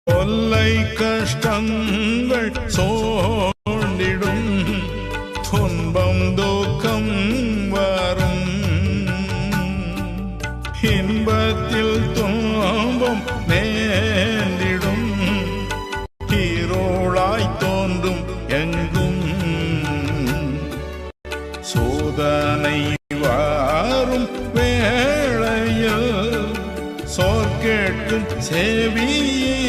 தொல்லை கஷ்டங்கள் சோண்டிடும் துன்பம் துக்கம் வரும் இன்பத்தில் துன்பம் நேர்ந்திடும் இருளாய் தோன்றும் எங்கும் சோதனை வாரும் வேளையில் சோர் கேட்கும் செவியே